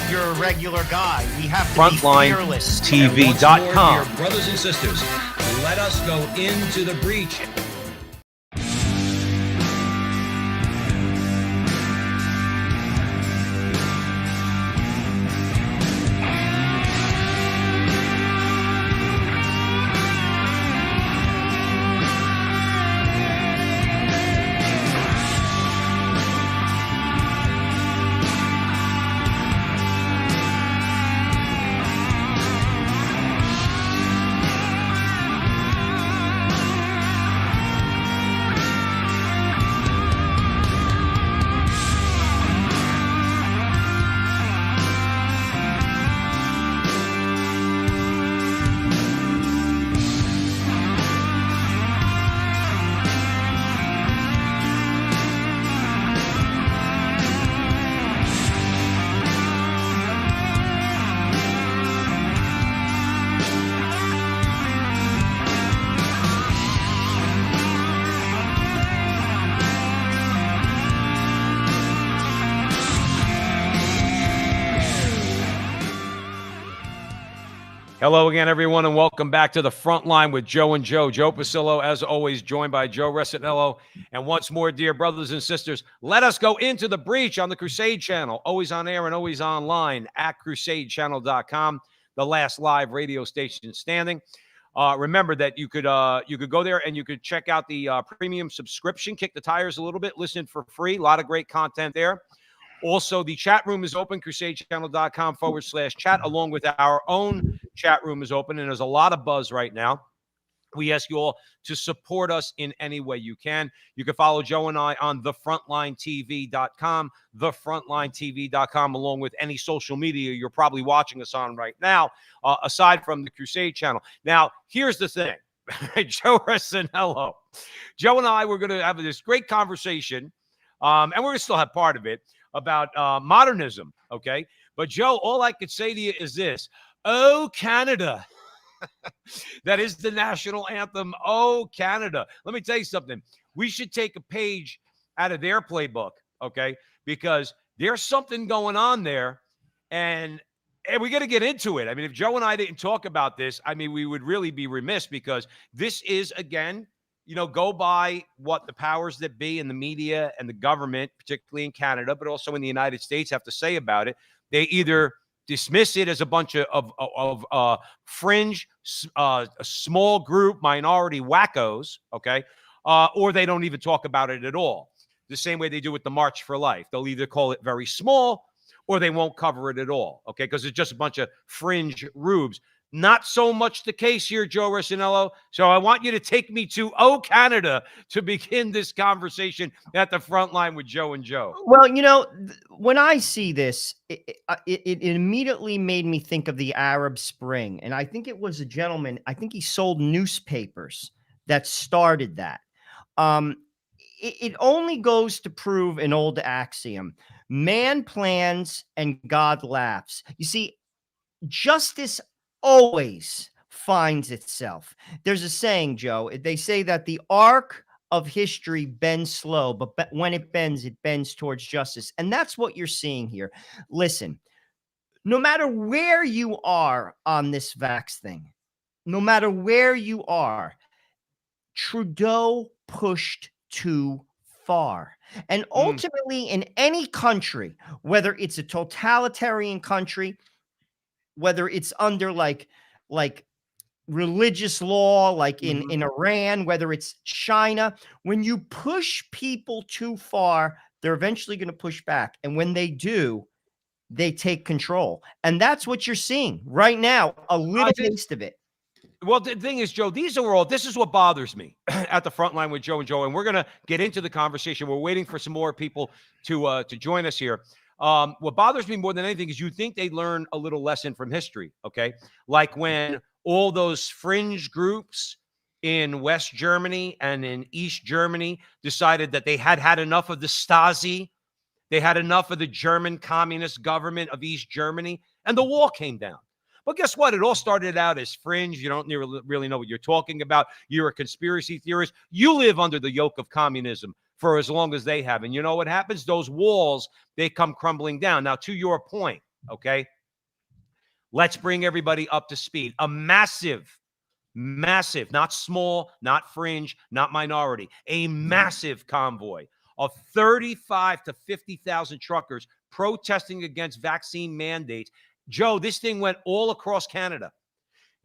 your regular guy. We have to be fearless. FrontlineTV.com. Dear brothers and sisters, let us go into the breach. Hello again, everyone, and welcome back to the Frontline with Joe and Joe. Joe Pasillo, as always, joined by Joe Resinello. And once more, dear brothers and sisters, let us go into the breach on the Crusade channel, always on air and always online at crusadechannel.com, the last live radio station standing. Remember that you could go there and you could check out the premium subscription, kick the tires a little bit, listen for free. A lot of great content there. Also, the chat room is open, crusadechannel.com/chat, along with our own chat room is open, and there's a lot of buzz right now. We ask you all to support us in any way you can. You can follow Joe and I on thefrontlinetv.com, thefrontlinetv.com, along with any social media you're probably watching us on right now, aside from the Crusade channel. Now, here's the thing. Joe Resinello. Joe and I were going to have this great conversation, and we're going to still have part of it, about modernism, okay? But, Joe, all I could say to you is this. Oh, Canada. That is the national anthem. Oh, Canada. Let me tell you something. We should take a page out of their playbook, okay? Because there's something going on there, and we got to get into it. I mean, if Joe and I didn't talk about this, I mean, we would really be remiss, because this is, again, go by what the powers that be in the media and the government, particularly in Canada, but also in the United States, have to say about it. They either dismiss it as a bunch of fringe, a small group, minority wackos, okay? Or they don't even talk about it at all. The same way they do with the March for Life. They'll either call it very small or they won't cover it at all, okay? Because it's just a bunch of fringe rubes. Not so much the case here, Joe Resinello. So I want you to take me to Canada to begin this conversation at the Frontline with Joe and Joe. Well, when I see this, it immediately made me think of the Arab Spring. And I think it was a gentleman, I think he sold newspapers that started that. It only goes to prove an old axiom. Man plans and God laughs. You see, justice always finds itself. There's a saying, Joe. They say that the arc of history bends slow, but when it bends towards justice. And that's what you're seeing here. Listen, no matter where you are on this vax thing, no matter where you are, Trudeau pushed too far. And ultimately, in any country, whether it's a totalitarian country, whether it's under like religious law, like in Iran, whether it's China, when you push people too far, they're eventually going to push back. And when they do, they take control. And that's what you're seeing right now, a little taste of it. Well, the thing is, Joe, this is what bothers me at the Frontline with Joe and Joe. And we're going to get into the conversation. We're waiting for some more people to join us here. What bothers me more than anything is you think they learn a little lesson from history, okay? Like when all those fringe groups in West Germany and in East Germany decided that they had had enough of the Stasi, they had enough of the German communist government of East Germany, and the wall came down. But guess what? It all started out as fringe. You don't really know what you're talking about. You're a conspiracy theorist. You live under the yoke of communism for as long as they have. And you know what happens? Those walls, they come crumbling down. Now, to your point, Okay. Let's bring everybody up to speed. A massive, not small, not fringe, not minority, a massive convoy of 35 to 50,000 truckers protesting against vaccine mandates. Joe, this thing went all across Canada.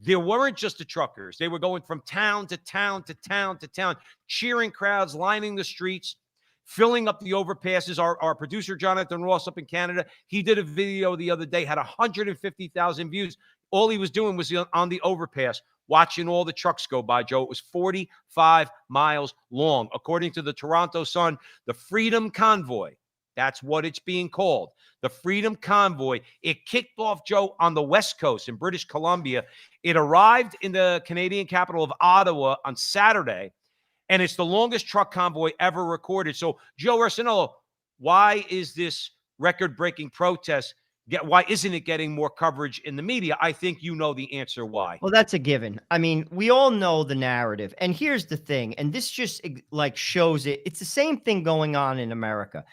There weren't just the truckers. They were going from town to town to town to town, cheering crowds, lining the streets, filling up the overpasses. Our producer, Jonathan Ross, up in Canada, he did a video the other day, had 150,000 views. All he was doing was on the overpass, watching all the trucks go by, Joe. It was 45 miles long. According to the Toronto Sun, the Freedom Convoy, that's what it's being called. The Freedom Convoy. It kicked off, Joe, on the West Coast in British Columbia. It arrived in the Canadian capital of Ottawa on Saturday, and it's the longest truck convoy ever recorded. So, Joe Arsenello, why is this record-breaking protest, why isn't it getting more coverage in the media? I think you know the answer why. Well, that's a given. I mean, we all know the narrative. And here's the thing, and this just like shows it. It's the same thing going on in America.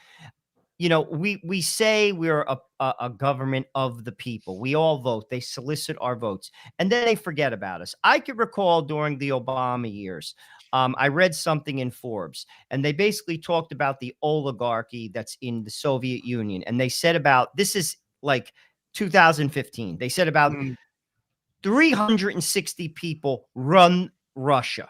You know, we say we're a government of the people. We all vote. They solicit our votes, and then they forget about us. I could recall during the Obama years, I read something in Forbes, and they basically talked about the oligarchy that's in the Soviet Union, and they said about, this is like 2015. They said about 360 people run Russia.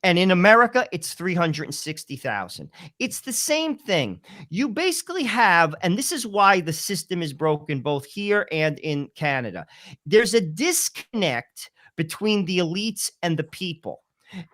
And in America, it's 360,000. It's the same thing. You basically have, and this is why the system is broken both here and in Canada. There's a disconnect between the elites and the people.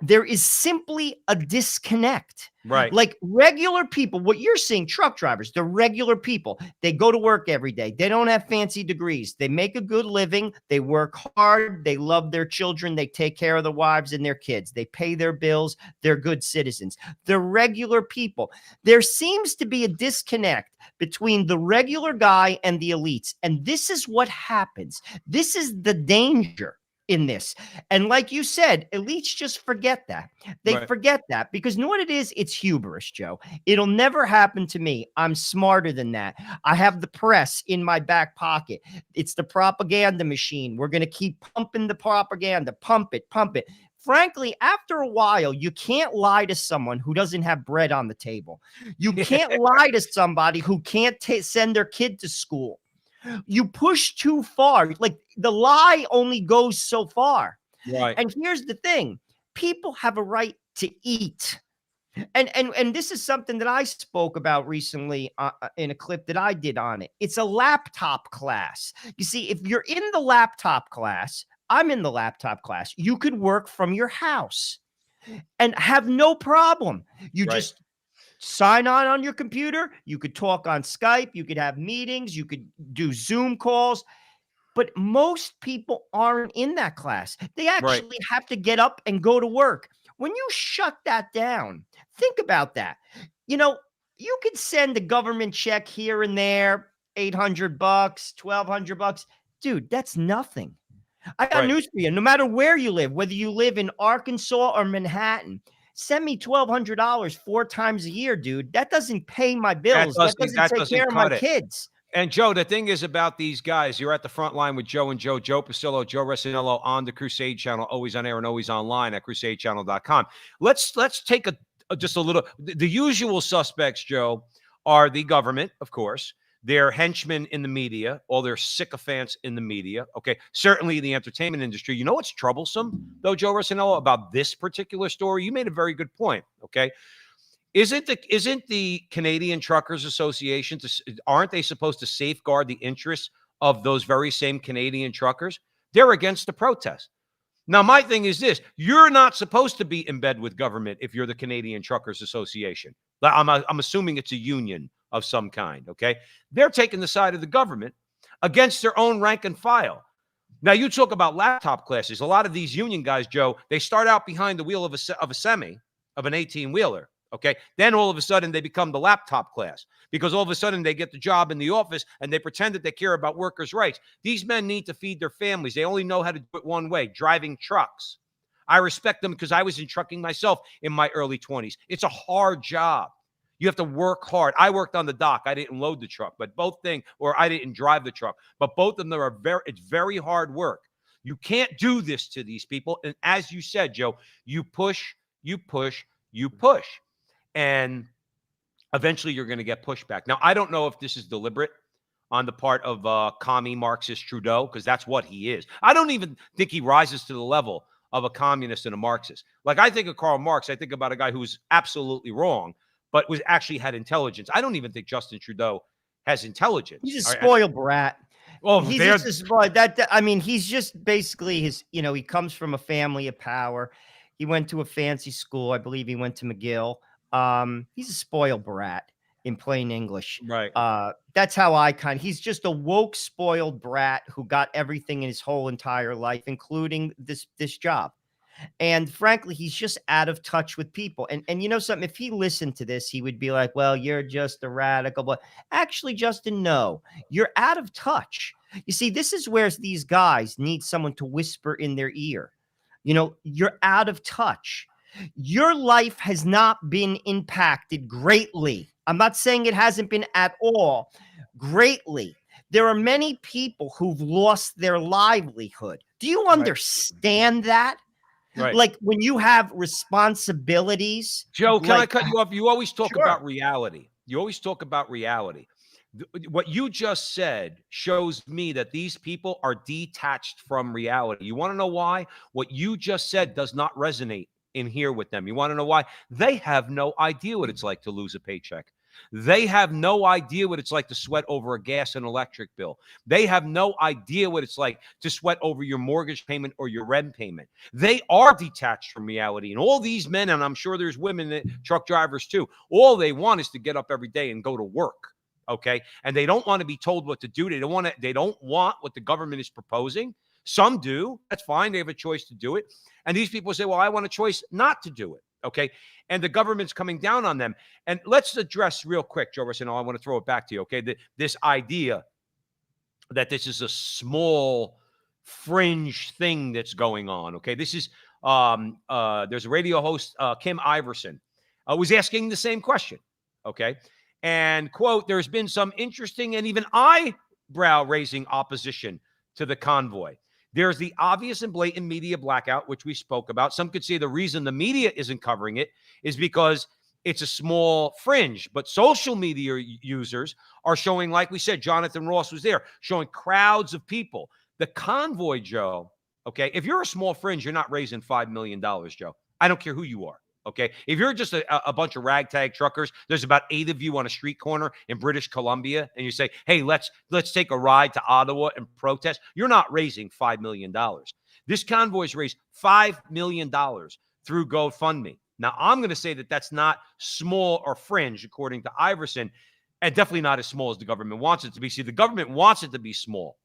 There is simply a disconnect. Right. Like regular people, what you're seeing, truck drivers, they're regular people. They go to work every day. They don't have fancy degrees. They make a good living. They work hard. They love their children. They take care of their wives and their kids. They pay their bills. They're good citizens. They're regular people. There seems to be a disconnect between the regular guy and the elites. And this is what happens. This is the danger in this. And like you said, elites just forget that. They forget that because you know what it is? It's hubris, Joe. It'll never happen to me. I'm smarter than that. I have the press in my back pocket. It's the propaganda machine. We're going to keep pumping the propaganda. Pump it, pump it. Frankly, after a while, you can't lie to someone who doesn't have bread on the table. You can't lie to somebody who can't send their kid to school. You push too far. Like the lie only goes so far. Right. And here's the thing. People have a right to eat. And this is something that I spoke about recently in a clip that I did on it. It's a laptop class. You see, if you're in the laptop class, I'm in the laptop class. You could work from your house and have no problem. You just sign on your computer. You could talk on Skype. You could have meetings. You could do Zoom calls. But most people aren't in that class. They actually have to get up and go to work. When you shut that down, think about that. You know, you could send a government check here and there, $800, $1,200. Dude, that's nothing. I got news for you. No matter where you live, whether you live in Arkansas or Manhattan, send me $1,200 4 times a year, dude. That doesn't pay my bills. That doesn't take care of my kids. And Joe, the thing is about these guys, you're at the front line with Joe and Joe Pasillo, Joe Resinello on the Crusade channel, always on air and always online at crusadechannel.com. Let's take just a little, the usual suspects, Joe, are the government, of course. Their henchmen in the media, all their sycophants in the media. Okay, certainly the entertainment industry. You know what's troublesome, though, Joe Resinello, about this particular story? You made a very good point. Okay, isn't the Canadian Truckers Association? Aren't they supposed to safeguard the interests of those very same Canadian truckers? They're against the protest. Now, my thing is this: you're not supposed to be in bed with government if you're the Canadian Truckers Association. I'm assuming it's a union of some kind, okay? They're taking the side of the government against their own rank and file. Now, you talk about laptop classes. A lot of these union guys, Joe, they start out behind the wheel of a semi, of an 18-wheeler, okay? Then all of a sudden, they become the laptop class because all of a sudden, they get the job in the office and they pretend that they care about workers' rights. These men need to feed their families. They only know how to do it one way, driving trucks. I respect them because I was in trucking myself in my early 20s. It's a hard job. You have to work hard. I worked on the dock. I didn't load the truck, but or I didn't drive the truck, but both of them it's very hard work. You can't do this to these people. And as you said, Joe, you push, you push, you push. And eventually you're going to get pushback. Now, I don't know if this is deliberate on the part of commie Marxist Trudeau, because that's what he is. I don't even think he rises to the level of a communist and a Marxist. Like, I think of Karl Marx, I think about a guy who's absolutely wrong, but actually had intelligence. I don't even think Justin Trudeau has intelligence. He's a spoiled brat. Well, he's just a spoiled, I mean, he's just basically he comes from a family of power. He went to a fancy school. I believe he went to McGill. He's a spoiled brat in plain English. Right. That's how he's just a woke, spoiled brat who got everything in his whole entire life, including this job. And frankly, he's just out of touch with people. And you know something, if he listened to this, he would be like, well, you're just a radical. But actually, Justin, no, you're out of touch. You see, this is where these guys need someone to whisper in their ear. You know, you're out of touch. Your life has not been impacted greatly. I'm not saying it hasn't been at all. Greatly. There are many people who've lost their livelihood. Do you understand that? Right. Like, when you have responsibilities. Joe, can I cut you off? You always talk about reality. You always talk about reality. What you just said shows me that these people are detached from reality. You want to know why? What you just said does not resonate in here with them. You want to know why? They have no idea what it's like to lose a paycheck. They have no idea what it's like to sweat over a gas and electric bill. They have no idea what it's like to sweat over your mortgage payment or your rent payment. They are detached from reality. And all these men, and I'm sure there's women, truck drivers too, all they want is to get up every day and go to work. Okay. And they don't want to be told what to do. They don't want what the government is proposing. Some do. That's fine. They have a choice to do it. And these people say, well, I want a choice not to do it. Okay. And the government's coming down on them. And let's address real quick, Joe Rossino, I want to throw it back to you. Okay. This idea that this is a small fringe thing that's going on. Okay. This is, there's a radio host, Kim Iverson, was asking the same question. Okay. And quote, there's been some interesting and even eyebrow raising opposition to the convoy. There's the obvious and blatant media blackout, which we spoke about. Some could say the reason the media isn't covering it is because it's a small fringe. But social media users are showing, like we said, Jonathan Ross was there, showing crowds of people. The convoy, Joe, okay, if you're a small fringe, you're not raising $5 million, Joe. I don't care who you are. Okay. If you're just a bunch of ragtag truckers, there's about 8 of you on a street corner in British Columbia, and you say, hey, let's take a ride to Ottawa and protest. You're not raising $5 million. This convoy's raised $5 million through GoFundMe. Now, I'm going to say that that's not small or fringe, according to Iverson, and definitely not as small as the government wants it to be. See, the government wants it to be small.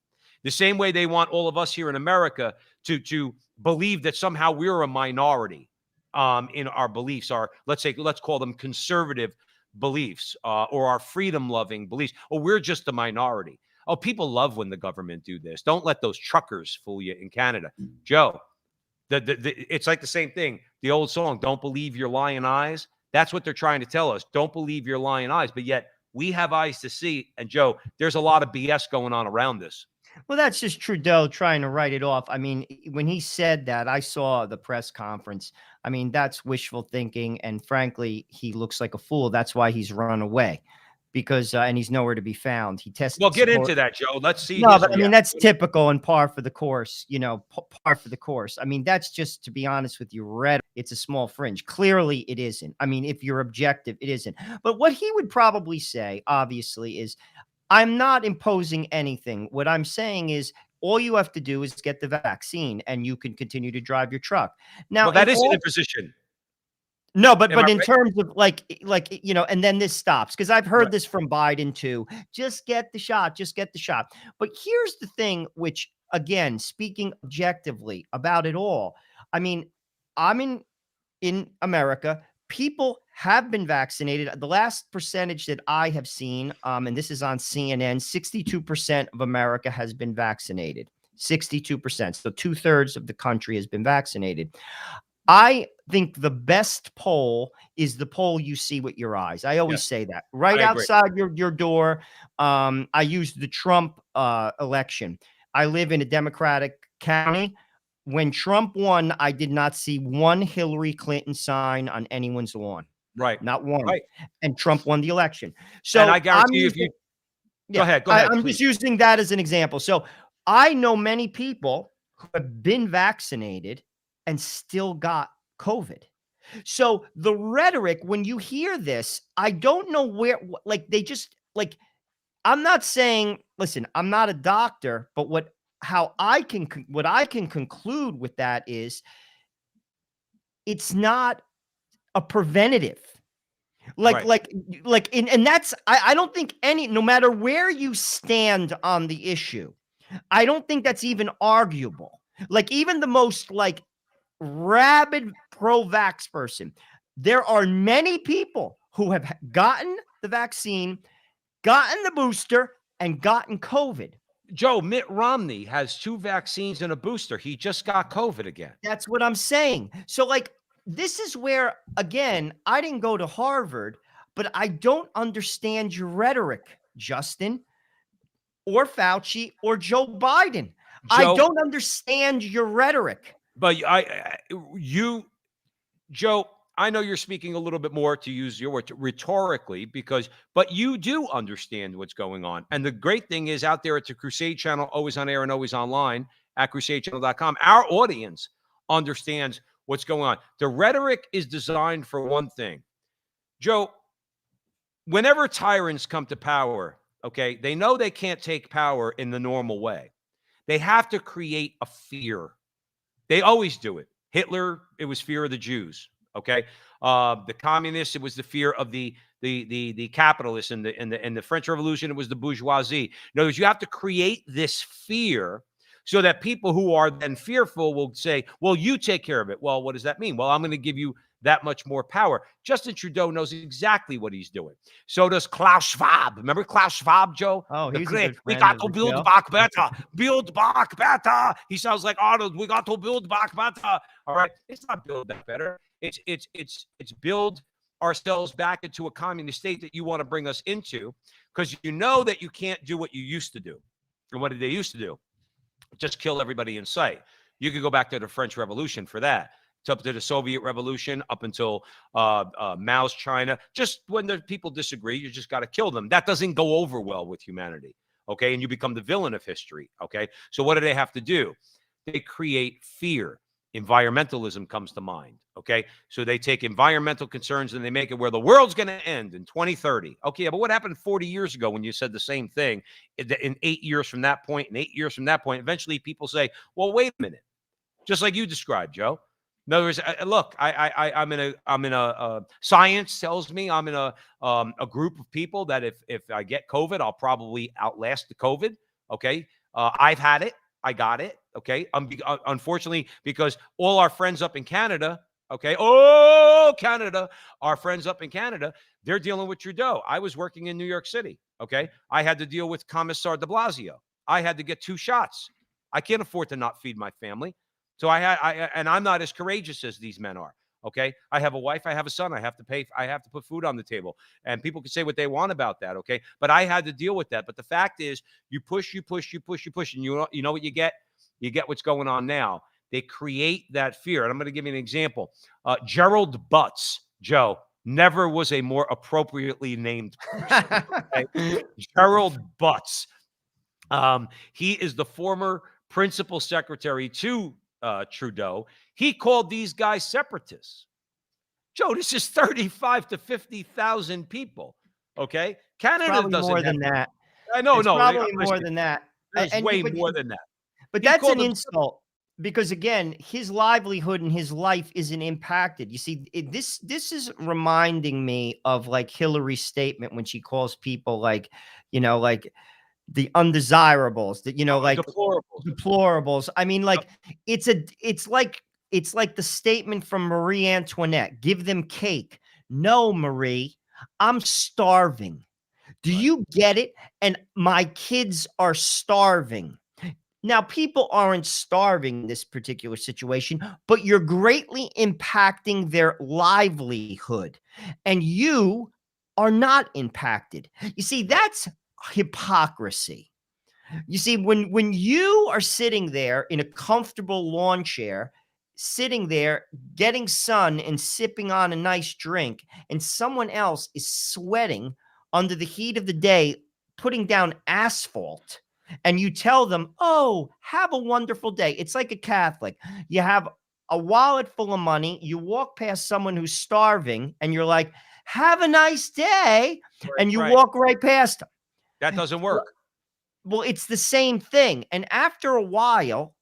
The same way they want all of us here in America to believe that somehow we're a minority. In our beliefs, let's call them conservative beliefs, or our freedom-loving beliefs, or we're just a minority. Oh, people love when the government do this. Don't let those truckers fool you in Canada. Joe, it's like the same thing. The old song, don't believe your lying eyes. That's what they're trying to tell us. Don't believe your lying eyes. But yet we have eyes to see. And Joe, there's a lot of BS going on around this. Well, that's just Trudeau trying to write it off. I mean, when he said that, I saw the press conference. I mean, that's wishful thinking. And frankly, he looks like a fool. That's why he's run away, because and he's nowhere to be found. He tested. Well, get into that, Joe. Let's see. No, but I mean, that's typical and par for the course, par for the course. I mean, that's just, to be honest with you, it's a small fringe. Clearly it isn't. I mean, if you're objective, it isn't. But what he would probably say, obviously, is, I'm not imposing anything. What I'm saying is, all you have to do is get the vaccine and you can continue to drive your truck. Now, well, that is an imposition. No, but in terms of like, and then this stops, because I've heard this from Biden too. Just get the shot. Just get the shot. But here's the thing, which, again, speaking objectively about it all, I mean, I'm in America. People have been vaccinated. The last percentage that I have seen, and this is on CNN, 62% of America has been vaccinated. 62%. So 2/3 of the country has been vaccinated. I think the best poll is the poll you see with your eyes. I always say that right I agree. outside your door. I used the Trump election. I live in a Democratic county. When Trump won, I did not see one Hillary Clinton sign on anyone's lawn. Right. Not one. Right. And Trump won the election. And I So I'm guarantee you, if using, you go ahead, I'm please. just using that as an example. So I know many people who have been vaccinated and still got COVID. So the rhetoric, when you hear this, I don't know where, like, they just like, I'm not saying, listen, I'm not a doctor, but what I can conclude with that is it's not a preventative. Like, Right. and that's, I don't think no matter where you stand on the issue, I don't think that's even arguable. Like, even the most like rabid pro-vax person, there are many people who have gotten the vaccine, gotten the booster, and gotten COVID. Joe, Mitt Romney has 2 vaccines and a booster. He just got COVID again. That's what I'm saying. So, like, this is where, again, I didn't go to Harvard, but I don't understand your rhetoric, Justin, or Fauci, or Joe Biden. I Joe, don't understand your rhetoric. but Joe, I know you're speaking a little bit more, to use your word, rhetorically, but you do understand what's going on. And the great thing is, out there at the Crusade channel, always on air and always online at crusadechannel.com, our audience understands what's going on. The rhetoric is designed for one thing. Joe, whenever tyrants come to power, okay, they know they can't take power in the normal way. They have to create a fear. They always do it. Hitler, it was fear of the Jews. Okay, the communists, it was the fear of the capitalists. In the French Revolution, it was the bourgeoisie. In other words, you have to create this fear so that people who are then fearful will say, "Well, you take care of it." Well, what does that mean? Well, I'm going to give you that much more power. Justin Trudeau knows exactly what he's doing. So does Klaus Schwab. Remember Klaus Schwab, Joe? Oh, The he's a great, good we friend got of to the build show. back better. Build back better. He sounds like Arnold. We got to build back better. All right. It's not build back better. It's build ourselves back into a communist state that you want to bring us into, because you know that you can't do what you used to do. And what did they used to do? Just kill everybody in sight. You could go back to the French Revolution for that. It's up to the Soviet Revolution, up until Mao's China. Just when the people disagree, you just got to kill them. That doesn't go over well with humanity, okay? And you become the villain of history, okay? So what do they have to do? They create fear. Environmentalism comes to mind, okay? So they take environmental concerns and they make it where the world's going to end in 2030. Okay, but what happened 40 years ago when you said the same thing? In 8 years from that point, and 8 years from that point, eventually people say, well, wait a minute. Just like you described, Joe. In other words, look, I'm in a science tells me I'm in a group of people that if I get COVID, I'll probably outlast the COVID. Okay, I've had it, I got it. Okay, unfortunately, because all our friends up in Canada, okay, Canada, our friends up in Canada, they're dealing with Trudeau. I was working in New York City. Okay, I had to deal with Commissar De Blasio. I had to get 2 shots. I can't afford to not feed my family. So and I'm not as courageous as these men are. Okay. I have a wife. I have a son. I have to pay. I have to put food on the table, and people can say what they want about that. Okay. But I had to deal with that. But the fact is, you push, and you know what you get? You get what's going on now. They create that fear. And I'm going to give you an example. Gerald Butts, Joe, never was a more appropriately named person. Okay? Gerald Butts. He is the former principal secretary to Trudeau. He called these guys separatists. Joe, this is 35 to 50,000 people. Okay, Canada Probably doesn't more have than that. No, It's no, probably more than that. There's way more than that. But He that's called an them insult, because again, his livelihood and his life isn't impacted. You see, this is reminding me of like Hillary's statement when she calls people like, like the undesirables, that, like deplorables. I mean, like it's like the statement from Marie Antoinette, give them cake. No, Marie, I'm starving. Do you get it? And my kids are starving. Now, people aren't starving in this particular situation, but you're greatly impacting their livelihood, and you are not impacted. You see, that's hypocrisy. You see, when you are sitting there in a comfortable lawn chair, sitting there getting sun and sipping on a nice drink, and someone else is sweating under the heat of the day, putting down asphalt, and you tell them, "Oh, have a wonderful day." It's like a Catholic. You have a wallet full of money, you walk past someone who's starving, and you're like, "Have a nice day," and you Right. walk right past them. That doesn't work. Well, it's the same thing. And after a while,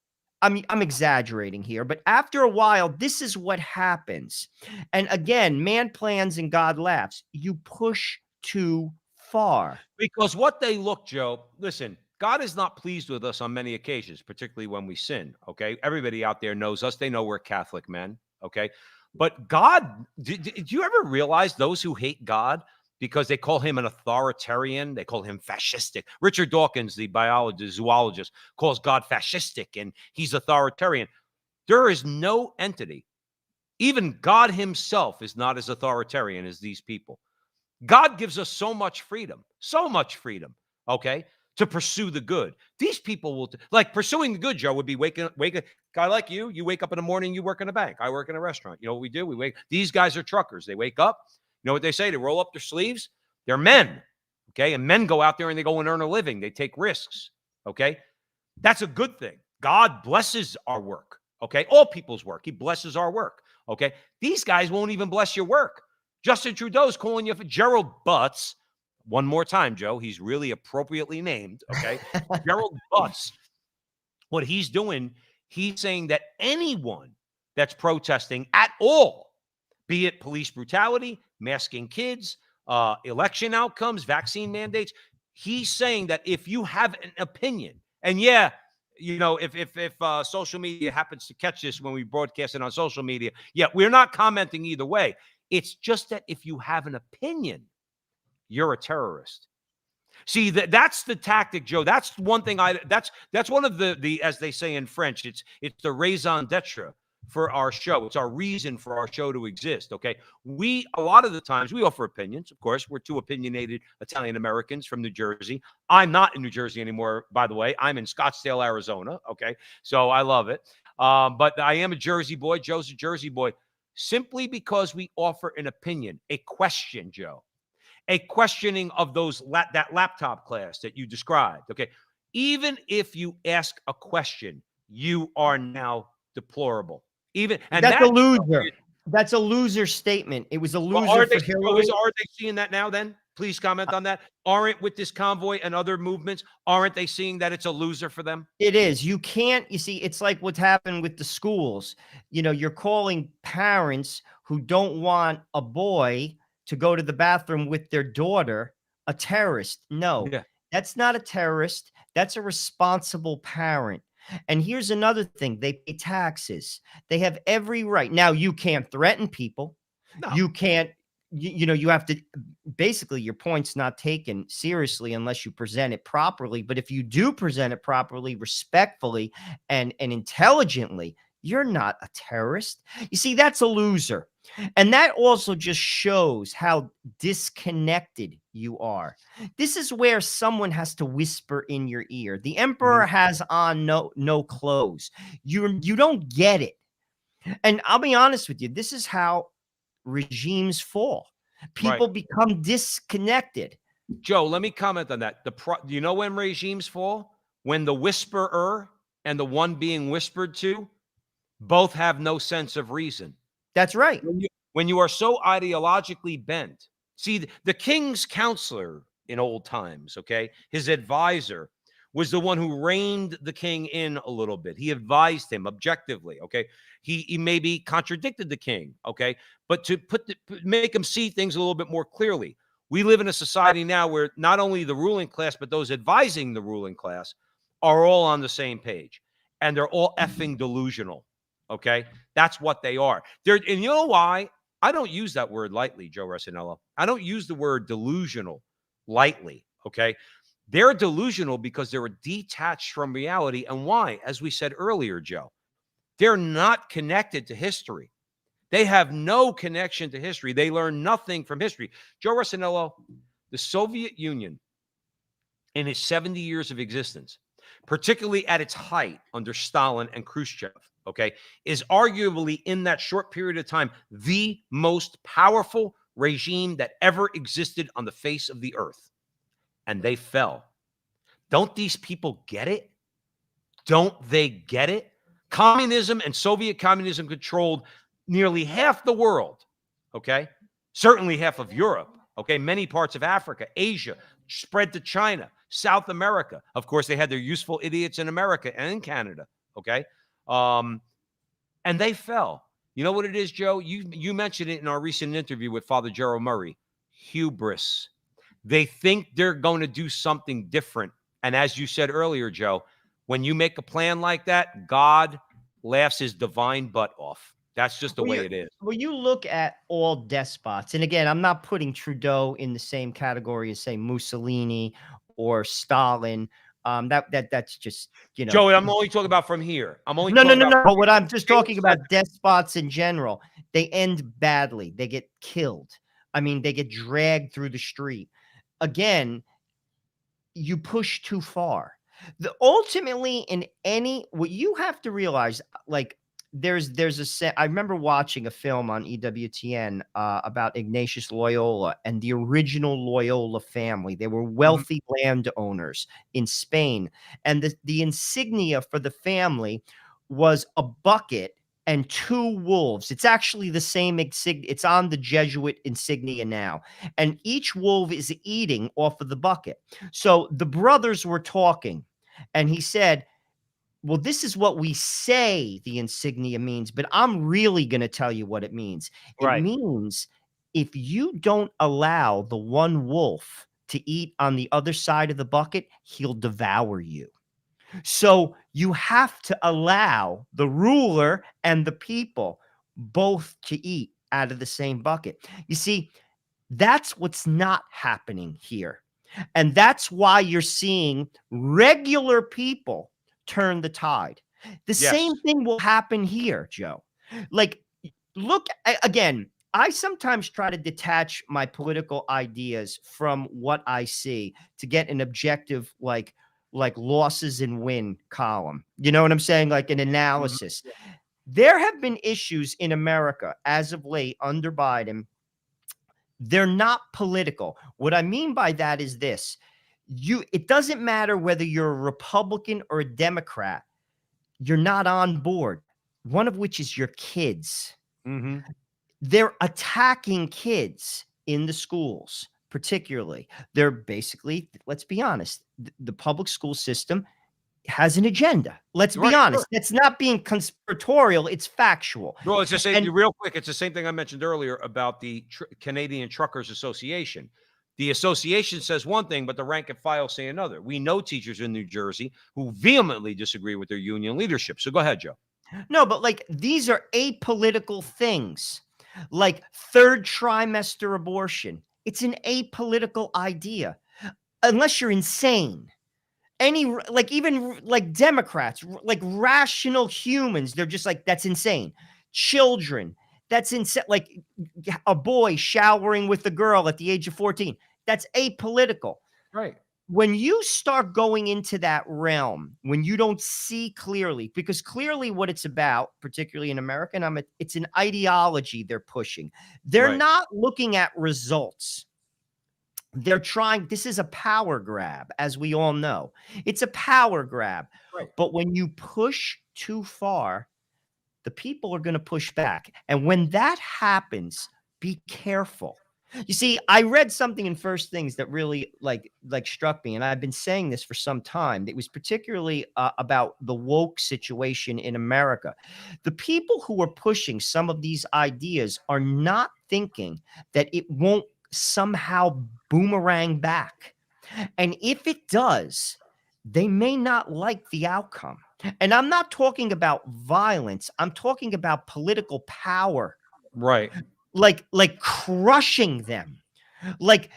I'm exaggerating here, but after a while, this is what happens. And again, man plans and God laughs. You push too far. Because what they look, Joe, listen, God is not pleased with us on many occasions, particularly when we sin. Okay. Everybody out there knows us. They know we're Catholic men. Okay. But God, did you ever realize those who hate God because they call him an authoritarian, they call him fascistic? Richard Dawkins, the biologist, zoologist, calls God fascistic and he's authoritarian. There is no entity, even God himself is not as authoritarian as these people. God gives us so much freedom, okay, to pursue the good. These people will, like pursuing the good, Joe, would be waking, guy like you wake up in the morning, you work in a bank. I work in a restaurant. You know what we do? These guys are truckers. They wake up, you know what they say? They roll up their sleeves. They're men, okay? And men go out there and they go and earn a living. They take risks, okay? That's a good thing. God blesses our work, okay? All people's work. He blesses our work, okay? These guys won't even bless your work. Justin Trudeau's calling you for Gerald Butts. One more time, Joe. He's really appropriately named, okay? Gerald Butts. What he's doing, he's saying that anyone that's protesting at all, be it police brutality, masking kids, election outcomes, vaccine mandates, he's saying that if you have an opinion, and yeah, you know, if social media happens to catch this when we broadcast it on social media, yeah, we're not commenting either way. It's just that if you have an opinion, you're a terrorist. See, that's the tactic, Joe. That's one thing that's one of the as they say in French, it's the raison d'etre for our show. It's our reason for our show to exist, okay? A lot of the times we offer opinions. Of course, we're two opinionated Italian Americans from New Jersey. I'm not in New Jersey anymore, by the way. I'm in Scottsdale, Arizona, okay? So I love it. But I am a Jersey boy. Joe's a Jersey boy. Simply because we offer an opinion, a question, Joe, a questioning of that laptop class that you described. Okay. Even if you ask a question, you are now deplorable. That's a loser. That's a loser statement. It was a loser are for Hillary. Are they seeing that now then? Please comment on that. Aren't with this convoy and other movements, aren't they seeing that it's a loser for them? It is. You see, it's like what's happened with the schools. You know, you're calling parents who don't want a boy to go to the bathroom with their daughter a terrorist. No, that's not a terrorist. That's a responsible parent. And here's another thing. They pay taxes. They have every right. Now, you can't threaten people. No. You can't, you know, you have to, basically your point's not taken seriously unless you present it properly. But if you do present it properly, respectfully, and intelligently, you're not a terrorist. You see, that's a loser. And that also just shows how disconnected you are. This is where someone has to whisper in your ear. The emperor has on no clothes. You don't get it. And I'll be honest with you, this is how regimes fall. People become disconnected. Joe, let me comment on that. You know when regimes fall? When the whisperer and the one being whispered to both have no sense of reason. That's right. When you are so ideologically bent. See, the king's counselor in old times, okay, his advisor was the one who reined the king in a little bit. He advised him objectively, okay? He maybe contradicted the king, okay? But to make him see things a little bit more clearly. We live in a society now where not only the ruling class, but those advising the ruling class are all on the same page. And they're all effing delusional, okay? That's what they are. And you know why? I don't use that word lightly, Joe Resinello. I don't use the word delusional lightly, okay? They're delusional because they're detached from reality. And why? As we said earlier, Joe, they're not connected to history. They have no connection to history. They learn nothing from history. Joe Rossinello, the Soviet Union, in its 70 years of existence, particularly at its height under Stalin and Khrushchev, okay, is arguably in that short period of time the most powerful regime that ever existed on the face of the earth. And they fell. Don't these people get it? Don't they get it? Communism and Soviet communism controlled nearly half the world, okay? Certainly half of Europe, okay? Many parts of Africa, Asia, spread to China, South America. Of course, they had their useful idiots in America and in Canada, okay? And they fell. You know what it is, Joe? You mentioned it in our recent interview with Father Gerald Murray. Hubris. They think they're going to do something different. And as you said earlier, Joe, when you make a plan like that, God laughs his divine butt off. That's just the way it is. When you look at all despots, and again, I'm not putting Trudeau in the same category as, say, Mussolini or Stalin. That's just, you know. Joey, I'm only talking about from here. I'm only No. about But I'm just talking about despots in general. They end badly. They get killed. I mean, they get dragged through the street. Again, you push too far. Ultimately, in what you have to realize, like, I remember watching a film on EWTN about Ignatius Loyola and the original Loyola family. They were wealthy landowners in Spain, and the insignia for the family was a bucket and 2 wolves. It's actually the same insignia. It's on the Jesuit insignia now. And each wolf is eating off of the bucket. So the brothers were talking, and he said, well, this is what we say the insignia means, but I'm really going to tell you what it means. It means if you don't allow the one wolf to eat on the other side of the bucket, he'll devour you. So you have to allow the ruler and the people both to eat out of the same bucket. You see, that's what's not happening here. And that's why you're seeing regular people turn the tide. The same thing will happen here, Joe. Like, look, again, I sometimes try to detach my political ideas from what I see to get an objective, like losses and win column. You know what I'm saying? Like an analysis. Mm-hmm. There have been issues in America as of late under Biden. They're not political. What I mean by that is this. It doesn't matter whether you're a Republican or a Democrat. You're not on board. One of which is your kids. Mm-hmm. They're attacking kids in the schools. Particularly, they're basically, let's be honest, the public school system has an agenda. Let's be honest. Sure. That's not being conspiratorial. It's factual. Well, it's the same, real quick, it's the same thing I mentioned earlier about the Canadian Truckers Association. The association says one thing, but the rank and file say another. We know teachers in New Jersey who vehemently disagree with their union leadership. So go ahead, Joe. No, but like these are apolitical things, like 3rd trimester abortion. It's an apolitical idea, unless you're insane. Even Democrats, like rational humans, they're just like, that's insane. Children, that's insane. Like a boy showering with a girl at the age of 14, that's apolitical. Right. When you start going into that realm, when you don't see clearly, because clearly what it's about, particularly in America, it's an ideology they're pushing. They're not looking at results. They're trying, this is a power grab, as we all know. It's a power grab. Right. But when you push too far, the people are going to push back. And when that happens, be careful. You see, I read something in First Things that really like struck me, and I've been saying this for some time. It was particularly about the woke situation in America. The people who are pushing some of these ideas are not thinking that it won't somehow boomerang back. And if it does, they may not like the outcome. And I'm not talking about violence. I'm talking about political power. Right. Like crushing them. Like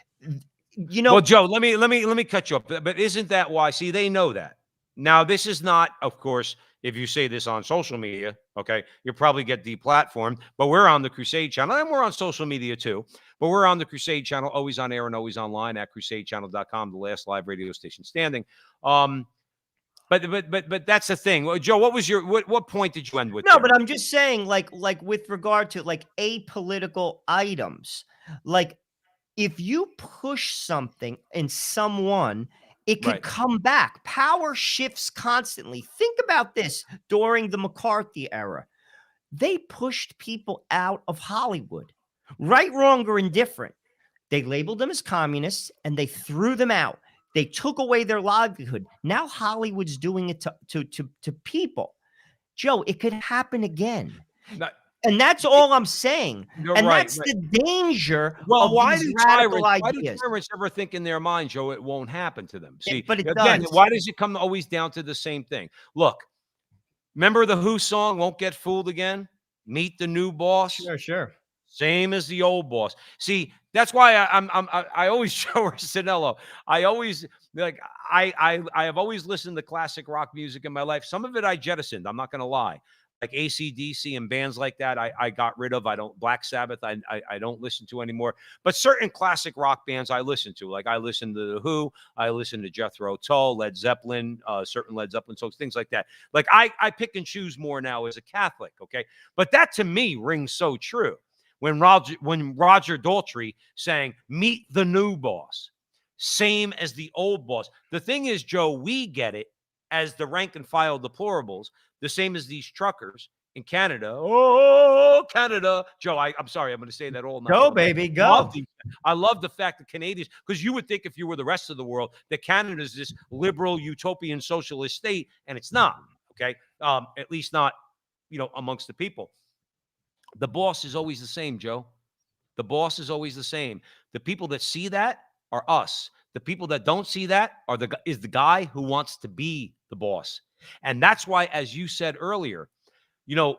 You know, Well, Joe, let me cut you up. But isn't that why? See, they know that. Now, this is not, of course, if you say this on social media, okay, you'll probably get deplatformed. But we're on the Crusade channel, and we're on social media too. But we're on the Crusade channel, always on air and always online at crusadechannel.com, the last live radio station standing. But that's the thing. Well, Joe, what was your what point did you end with? no, there? but I'm just saying, like with regard to like apolitical items, like if you push something in someone, it could Right. come back. Power shifts constantly. Think about this during the McCarthy era. They pushed people out of Hollywood, right, wrong, or indifferent. They labeled them as communists and they threw them out. They took away their livelihood. Now Hollywood's doing it to people. Joe, it could happen again. Not, And that's all I'm saying. you're And right. that's Right. the danger Well, of these radical why do ideas. tyrants ever think in their mind, Joe, it won't happen to them? See, But it again, does. why does it come always down to the same thing? Look, remember the Who song, Won't Get Fooled Again? Meet the New Boss. Sure. Same as the old boss. See, that's why I always show Arsenello. I always like I have always listened to classic rock music in my life. Some of it I jettisoned. I'm not going to lie. Like AC/DC and bands like that, I got rid of. I don't Black Sabbath. I don't listen to anymore. But certain classic rock bands I listen to. Like I listen to the Who. I listen to Jethro Tull, Led Zeppelin, certain Led Zeppelin songs, things like that. Like I pick and choose more now as a Catholic. Okay, but that to me rings so true. When Roger Daltrey sang, "Meet the new boss," same as the old boss. The thing is, Joe, we get it as the rank and file deplorables, the same as these truckers in Canada. Oh, Canada. Joe, I'm sorry. I'm going to say that all night. Go, baby, go. I love the fact that Canadians, because you would think if you were the rest of the world, that Canada is this liberal, utopian, socialist state, and it's not, okay? At least not, amongst the people. The boss is always the same, Joe. The boss is always the same. The people that see that are us. The people that don't see that is the guy who wants to be the boss. And that's why, as you said earlier,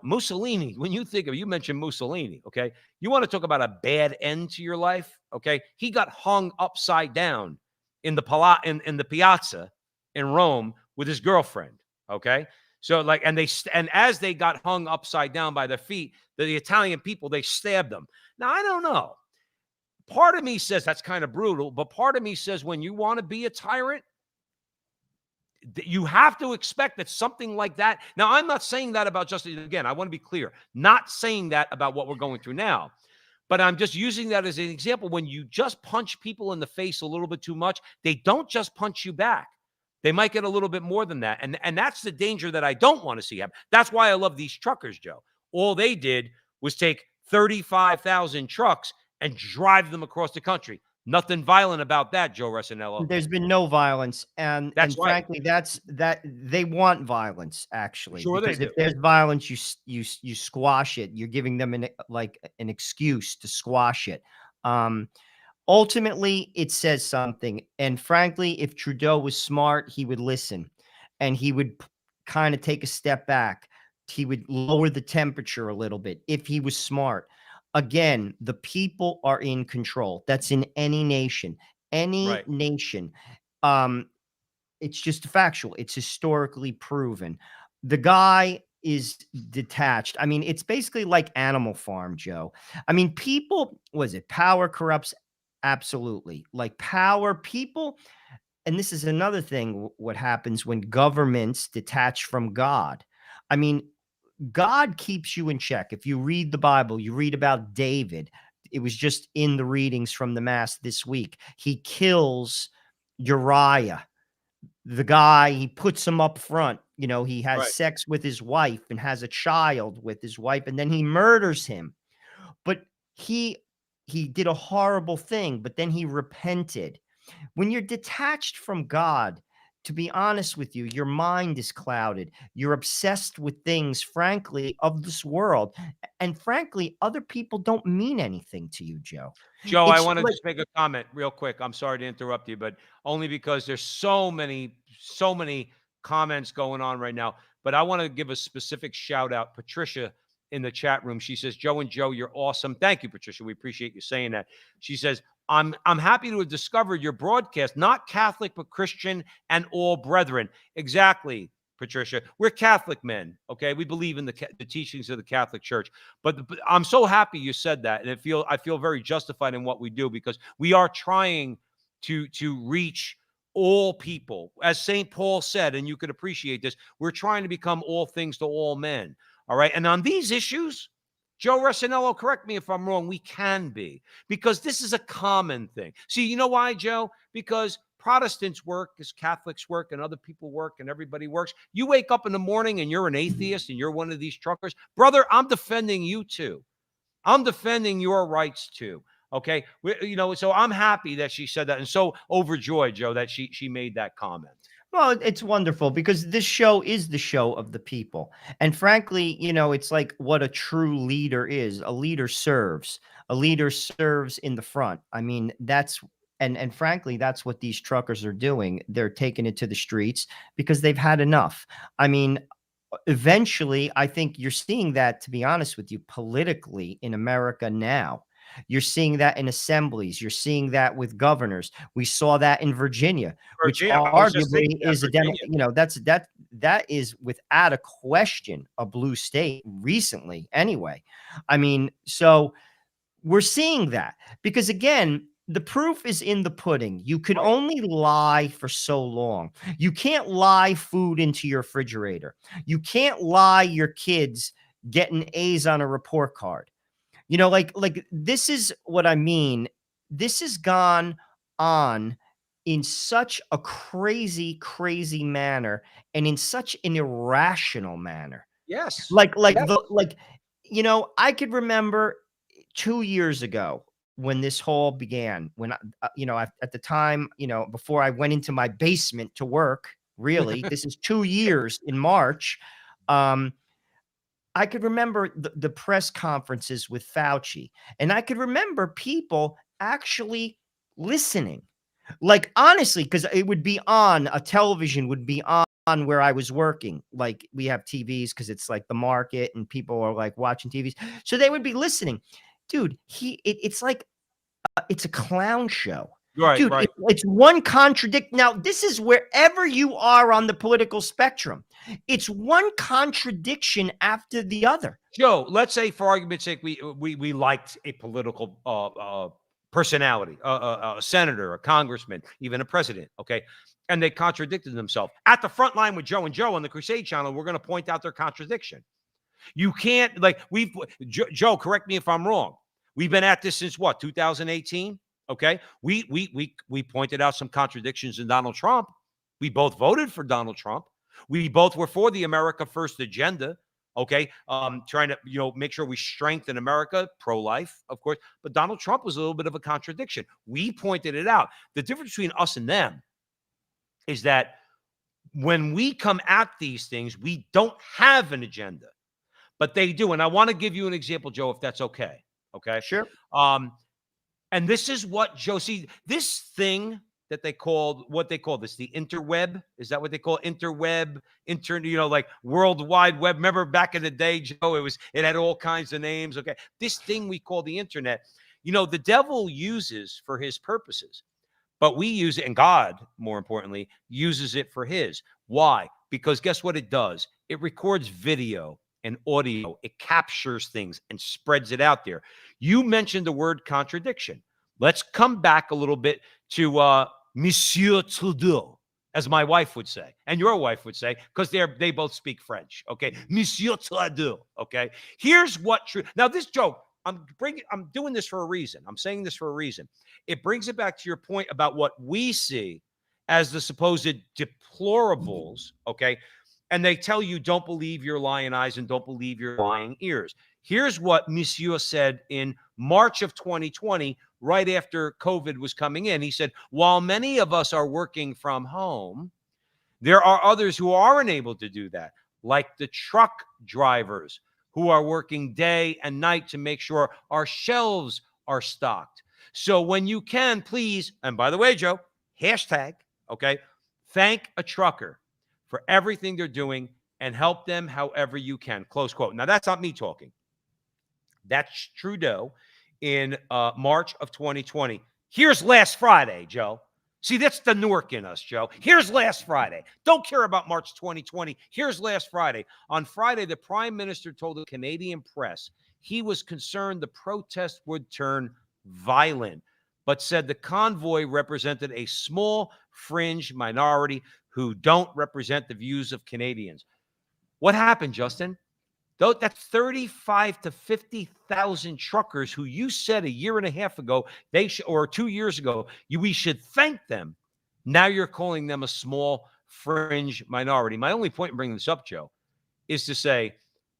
Mussolini, when you think of, you mentioned Mussolini, okay? You want to talk about a bad end to your life, okay? He got hung upside down in the piazza in Rome with his girlfriend, okay? So and as they got hung upside down by their feet, the Italian people, they stabbed them. Now, I don't know. Part of me says that's kind of brutal, but part of me says when you want to be a tyrant, you have to expect that something like that. Now, I'm not saying that about justice. Again, I want to be clear. Not saying that about what we're going through now. But I'm just using that as an example. When you just punch people in the face a little bit too much, they don't just punch you back. They might get a little bit more than that. And that's the danger that I don't want to see happen. That's why I love these truckers, Joe. All they did was take 35,000 trucks and drive them across the country. Nothing violent about that, Joe Resinello. There's been no violence, and frankly, that they want violence, actually. Sure, because they if do. there's violence, you squash it. You're giving them an excuse to squash it. Ultimately, it says something. And frankly, if Trudeau was smart, he would listen, and he would kind of take a step back. He would lower the temperature a little bit if he was smart. Again, the people are in control. That's in any nation. Any nation. It's just factual. It's historically proven. The guy is detached. I mean, it's basically like Animal Farm, Joe. I mean, power corrupts? Absolutely. Like people, and this is another thing, what happens when governments detach from God. I mean, God keeps you in check. If you read the Bible, you read about David. It was just in the readings from the Mass this week. He kills Uriah, the guy. He puts him up front. He has sex with his wife and has a child with his wife, and then he murders him. But he did a horrible thing, but then he repented. When you're detached from God, to be honest with you, your mind is clouded. You're obsessed with things, frankly, of this world. And frankly, other people don't mean anything to you, Joe. Joe, I want to just make a comment real quick. I'm sorry to interrupt you, but only because there's so many comments going on right now. But I want to give a specific shout out. Patricia in the chat room, she says, Joe and Joe, you're awesome. Thank you, Patricia. We appreciate you saying that. She says, I'm happy to have discovered your broadcast, not Catholic, but Christian and all brethren. Exactly, Patricia. We're Catholic men, okay? We believe in the teachings of the Catholic Church. But I'm so happy you said that, and I feel very justified in what we do, because we are trying to reach all people. As St. Paul said, and you could appreciate this, we're trying to become all things to all men, all right? And on these issues, Joe Resinello, correct me if I'm wrong, we can be, because this is a common thing. See, you know why, Joe? Because Protestants work as Catholics work, and other people work, and everybody works. You wake up in the morning and you're an atheist and you're one of these truckers. Brother, I'm defending you too. I'm defending your rights too. Okay. So I'm happy that she said that, and so overjoyed, Joe, that she made that comment. Well, it's wonderful, because this show is the show of the people. And frankly, it's like what a true leader is. A leader serves. A leader serves in the front. I mean, and frankly, that's what these truckers are doing. They're taking it to the streets because they've had enough. I mean, eventually, I think you're seeing that, to be honest with you, politically in America now. You're seeing that in assemblies. You're seeing that with governors. We saw that in Virginia, which arguably is that is without a question a blue state recently. Anyway, I mean, so we're seeing that, because again, the proof is in the pudding. You can only lie for so long. You can't lie food into your refrigerator. You can't lie your kids getting A's on a report card. Like this is what I mean. This has gone on in such a crazy, crazy manner, and in such an irrational manner. Yes. Like Yes. I could remember 2 years ago when this whole began, when at the time, before I went into my basement to work, really, this is 2 years in March. I could remember the press conferences with Fauci, and I could remember people actually listening. Like, honestly, because it would be on, a television would be on where I was working. Like, we have TVs because it's like the market and people are like watching TVs. So they would be listening. Dude, it's like, it's a clown show. Right, Dude, right. it's one contradict. Now, this is wherever you are on the political spectrum. It's one contradiction after the other. Joe, let's say for argument's sake, we liked a political personality, a senator, a congressman, even a president, okay? And they contradicted themselves. At the front line with Joe and Joe on the Crusade channel, we're going to point out their contradiction. You can't, Joe, correct me if I'm wrong. We've been at this since what, 2018? Okay. We pointed out some contradictions in Donald Trump. We both voted for Donald Trump. We both were for the America First agenda. Okay. Trying to, make sure we strengthen America, pro-life, of course. But Donald Trump was a little bit of a contradiction. We pointed it out. The difference between us and them is that when we come at these things, we don't have an agenda, but they do. And I want to give you an example, Joe, if that's okay. Okay. Sure. And this is what Joe, see, this thing that they called, what they call this, the interweb. Is that what they call interweb? Like World Wide Web. Remember back in the day, Joe, it had all kinds of names. Okay. This thing we call the internet, the devil uses for his purposes, but we use it, and God, more importantly, uses it for his. Why? Because guess what it does? It records video and audio. It captures things and spreads it out there. You mentioned the word contradiction. Let's come back a little bit to Monsieur Trudeau, as my wife would say, and your wife would say, because they both speak French. Okay, Monsieur Trudeau. Okay, here's what true. Now this joke, I'm doing this for a reason. I'm saying this for a reason. It brings it back to your point about what we see as the supposed deplorables. Okay. And they tell you, don't believe your lying eyes and don't believe your lying ears. Here's what Monsieur said in March of 2020, right after COVID was coming in. He said, while many of us are working from home, there are others who aren't able to do that, like the truck drivers who are working day and night to make sure our shelves are stocked. So when you can, please, and by the way, Joe, hashtag, okay, thank a trucker for everything they're doing and help them however you can, close quote. Now, that's not me talking. That's Trudeau in March of 2020. Here's last Friday, Joe. See, that's the Newark in us, Joe. Here's last Friday. Don't care about March 2020. Here's last Friday. On Friday, the Prime Minister told the Canadian press he was concerned the protest would turn violent, but said the convoy represented a small fringe minority who don't represent the views of Canadians. What happened, Justin? That's 35 to 50,000 truckers who you said a year and a half ago, or 2 years ago, we should thank them. Now you're calling them a small fringe minority. My only point in bringing this up, Joe, is to say,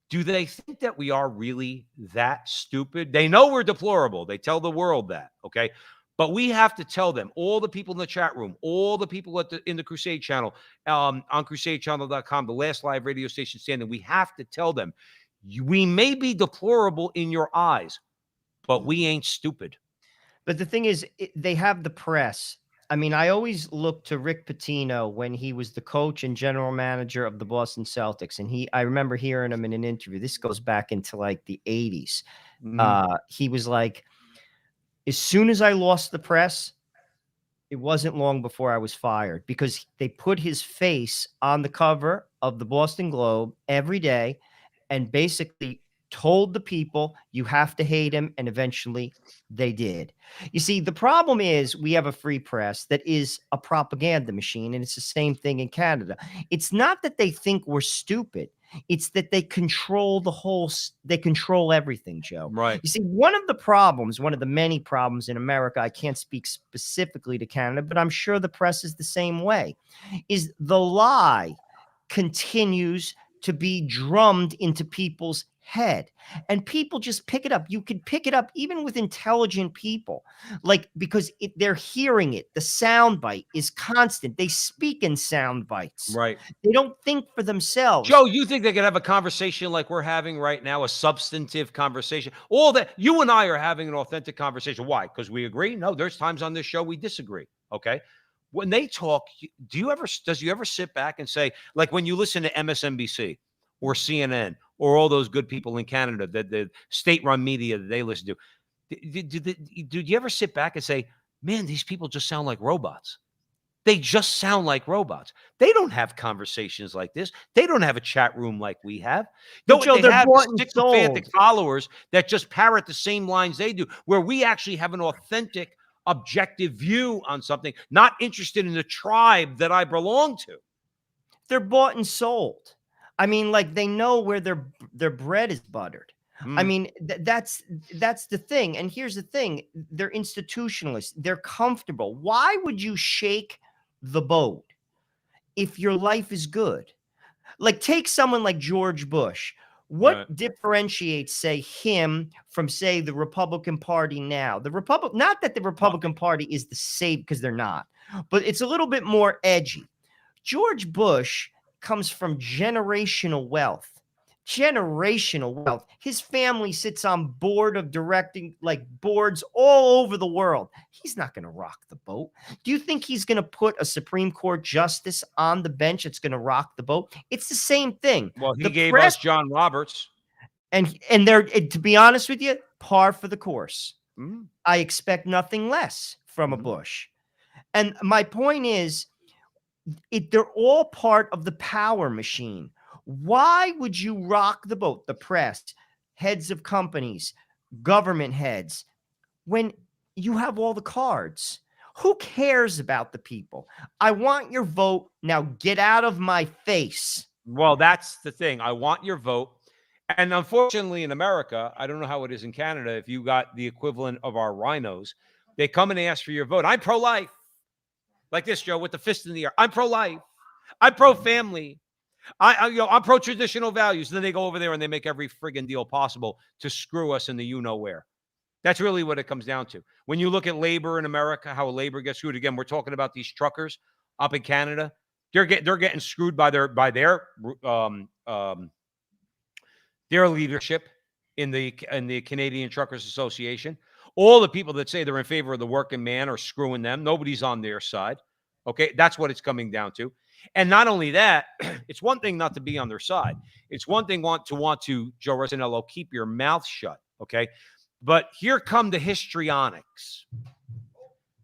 do they think that we are really that stupid? They know we're deplorable. They tell the world that, okay? But we have to tell them, all the people in the chat room, all the people in the Crusade channel, on crusadechannel.com, the last live radio station standing, we have to tell them, we may be deplorable in your eyes, but we ain't stupid. But the thing is, they have the press. I mean, I always look to Rick Pitino when he was the coach and general manager of the Boston Celtics. And I remember hearing him in an interview. This goes back into like the 80s. He was like, as soon as I lost the press, it wasn't long before I was fired, because they put his face on the cover of the Boston Globe every day and basically told the people, you have to hate him. And eventually they did. You see, the problem is we have a free press that is a propaganda machine. And it's the same thing in Canada. It's not that they think we're stupid. It's that they control they control everything, Joe. Right. You see, one of the many problems in America, I can't speak specifically to Canada, but I'm sure the press is the same way, is the lie continues to be drummed into people's head, and people just pick it up. You could pick it up even with intelligent people, like, because they're hearing it. The sound bite is constant. They speak in sound bites. Right. They don't think for themselves. Joe, you think they could have a conversation like we're having right now, a substantive conversation? All that you and I are having an authentic conversation. Why? Because we agree? No, there's times on this show we disagree. Okay. When they talk, does you ever sit back and say, like when you listen to MSNBC or CNN or all those good people in Canada, the state-run media that they listen to, do you ever sit back and say, man, these people just sound like robots? They just sound like robots. They don't have conversations like this. They don't have a chat room like we have. But Joe, They have bought and sycophantic sold. followers that just parrot the same lines they do, where we actually have an authentic, objective view on something, not interested in the tribe that I belong to. They're bought and sold. I mean, like, they know where their bread is buttered. I mean, that's the thing. And here's the thing. They're institutionalists. They're comfortable. Why would you shake the boat if your life is good? Like, take someone like George Bush. What differentiates, say, him from, say, the Republican Party now? Not that the Republican Party is the same, because they're not, but it's a little bit more edgy. George Bush comes from generational wealth. Generational wealth. His family sits on board of directing, like, boards all over the world. He's not going to rock the boat. Do you think he's going to put a Supreme Court justice on the bench that's going to rock the boat? It's the same thing. Well, he gave us John Roberts. And they're, to be honest with you, par for the course. I expect nothing less from a Bush. And my point is, they're all part of the power machine. Why would you rock the boat, the press, heads of companies, government heads, when you have all the cards? Who cares about the people? I want your vote. Now get out of my face. Well, that's the thing. I want your vote. And unfortunately, in America, I don't know how it is in Canada, if you got the equivalent of our rhinos, they come and ask for your vote. I'm pro-life. Like this, Joe, with the fist in the air. I'm pro-life. I'm pro-family. I'm pro-traditional values. And then they go over there and they make every friggin' deal possible to screw us in the you-know-where. That's really what it comes down to. When you look at labor in America, how labor gets screwed. Again, we're talking about these truckers up in Canada. They're getting screwed by their leadership in the Canadian Truckers Association. All the people that say they're in favor of the working man are screwing them. Nobody's on their side. Okay, that's what it's coming down to. And not only that, it's one thing not to be on their side. It's one thing to want to, Joe Resinello, keep your mouth shut. Okay, but here come the histrionics.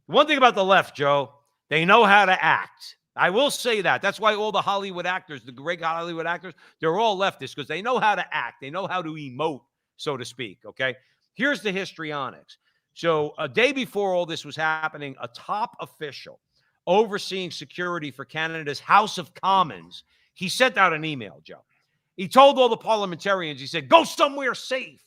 One thing about the left, Joe, they know how to act. I will say that. That's why all the Hollywood actors, the great Hollywood actors, they're all leftists because they know how to act. They know how to emote, so to speak. Okay. Here's the histrionics. So, a day before all this was happening, a top official overseeing security for Canada's House of Commons, he sent out an email, Joe. He told all the parliamentarians, he said, go somewhere safe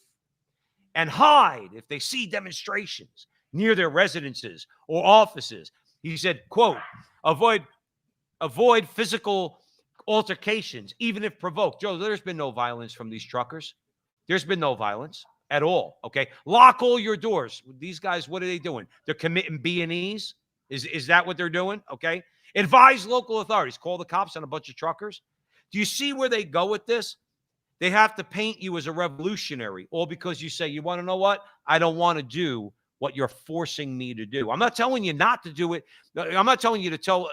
and hide if they see demonstrations near their residences or offices. He said, quote, avoid physical altercations, even if provoked. Joe, there's been no violence from these truckers. There's been no violence at all, okay? Lock all your doors. These guys, what are they doing? They're committing B&Es? Is that what they're doing, okay? Advise local authorities. Call the cops on a bunch of truckers. Do you see where they go with this? They have to paint you as a revolutionary, all because you say, you want to know what? I don't want to do what you're forcing me to do. I'm not telling you not to do it. I'm not telling you to tell